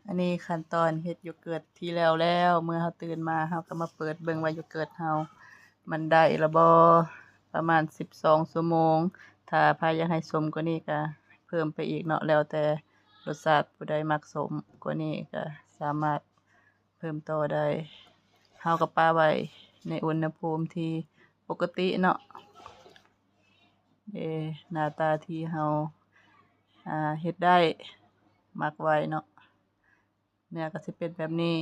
อันนี้ขั้นตอนเฮ็ดโยเกิร์ตที่แล้วเมื่อเราตื่นมาเราก็มาเปิดเบิ่งว่าโยเกิร์ตเรามันได้ละบ่ประมาณ12ชั่วโมงถ้าใครอยากให้สมกว่านี้ก็เพิ่มไปอีกเนาะแล้วแต่รสชาติผู้ใดมักสมกว่านี้ก็สามารถเพิ่มต่อได้เราก็ปาไว้ในอุณหภูมิที่ปกติเนาะหน้าตาที่เราเฮ็ดได้มักไว้เนาะเนื้อก็สิเป็นแบบนี้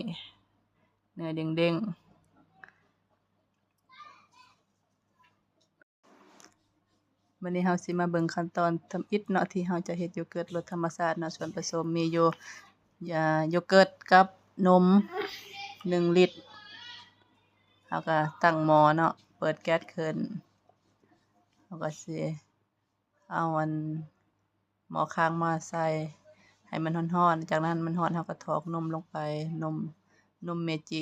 เนื้อเด้งๆวันนี้เราสิมาเบิ่งขั้นตอนทำอิฐเนาะที่เราจะเฮ็ดโยเกิร์ตรสธรรมชาติเนาะส่วนผสมมีอยู่โยเกิร์ตกับนม1 ลิตรเราก็ตั้งหม้อเนาะเปิดแก๊สขึ้นเราก็สิเอาหม้อค้างมาใส่ให้มันร้อนๆจากนั้นมันร้อนเราก็ถอกนมลงไปนมเมจิ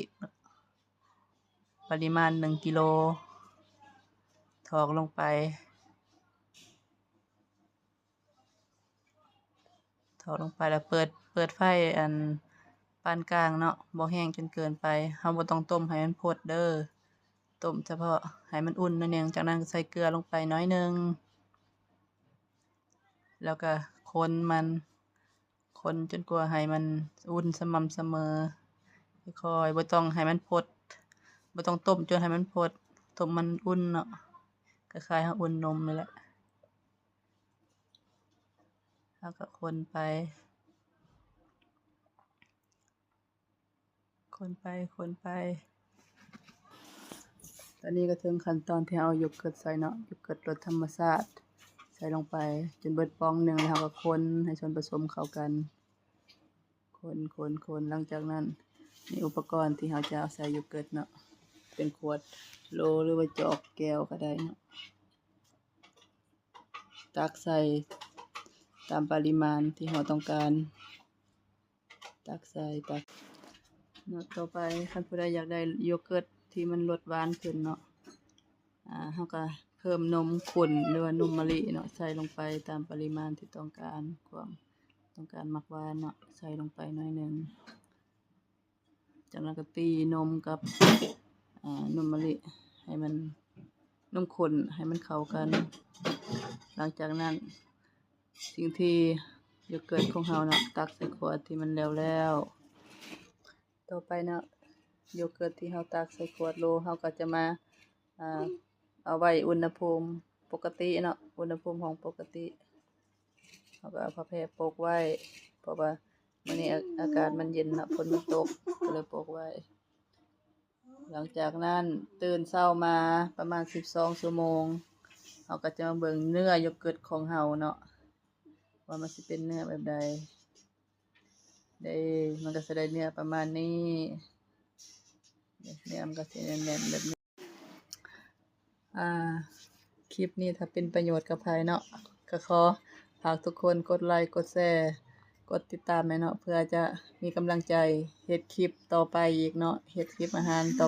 ปริมาณ1 กิโลถอกลงไปแล้วเปิดไฟปานกลางเนาะบ่แห้งจนเกินไปเราบ่ต้องต้มให้มันพดเด้อต้มเฉพาะให้มันอุ่นหน่อยหนึ่งจากนั้นใส่เกลือลงไปน้อยหนึ่งแล้วก็คนจนกว่าให้มันอุ่นสม่ำเสมอค่อยๆบ่ต้องให้มันพดบ่ต้องต้มจนให้มันพดต้มมันอุ่นเนาะคล้ายๆเราอุ่นนมนี่แหละแล้วก็คนไปตอนนี้ก็ถึงขั้นตอนที่เอาโยเกิร์ตใส่เนาะโยเกิร์ตรสธรรมชาติใส่ลงไปจนเบิดปองหนึ่งแล้วเราก็คนให้ส่วนผสมเข้ากันคนหลังจากนั้นมีอุปกรณ์ที่เราจะเอาใส่โยเกิร์ตเนาะเป็นขวดโหลหรือว่าจอกแก้วก็ได้เนาะตักใส่ตามปริมาณที่เราต้องการตักเนาะต่อไปคันผู้ใดอยากได้โยเกิร์ตที่มันรสหวานขึ้นเนาะเราก็เพิ่มนมข้นหรือว่านมมะลิเนาะใส่ลงไปตามปริมาณที่ต้องการความต้องการมักหวานเนาะใส่ลงไปหน่อยหนึ่งจากนั้นก็ตีนมกับนมมะลิให้มันนมข้นให้มันเข้ากันหลังจากนั้นสิ่งที่โยเกิร์ตของเราเนาะตักใส่ขวดที่มันแล้วต่อไปเนาะโยเกิร์ตที่เราตักใส่ขวดโหลเราก็จะมาเอาไว้อุณหภูมิปกติเนาะอุณหภูมิของปกติเราก็เอาผ้าแพร่ปกไว้เพราะว่ามื้อนี้อากาศมันเย็นเนาะฝนมันตกก็เลยปกไว้หลังจากนั้นตื่นเช้ามาประมาณ12ชั่วโมงเราก็จะมาเบิ่งเนื้อโยเกิร์ตของเราเนาะว่ามันสิเป็นเนื้อแบบใดมันก็จะได้เนื้อประมาณนี้เนื้อมันก็สิแน่นๆแบบนี้คลิปนี้ถ้าเป็นประโยชน์กับใครเนาะก็ขอฝากทุกคนกดไลค์กดแชร์กดติดตามให้เนาะเพื่อจะมีกำลังใจเฮ็ดคลิปต่อไปอีกเนาะเฮ็ดคลิปอาหารต่อ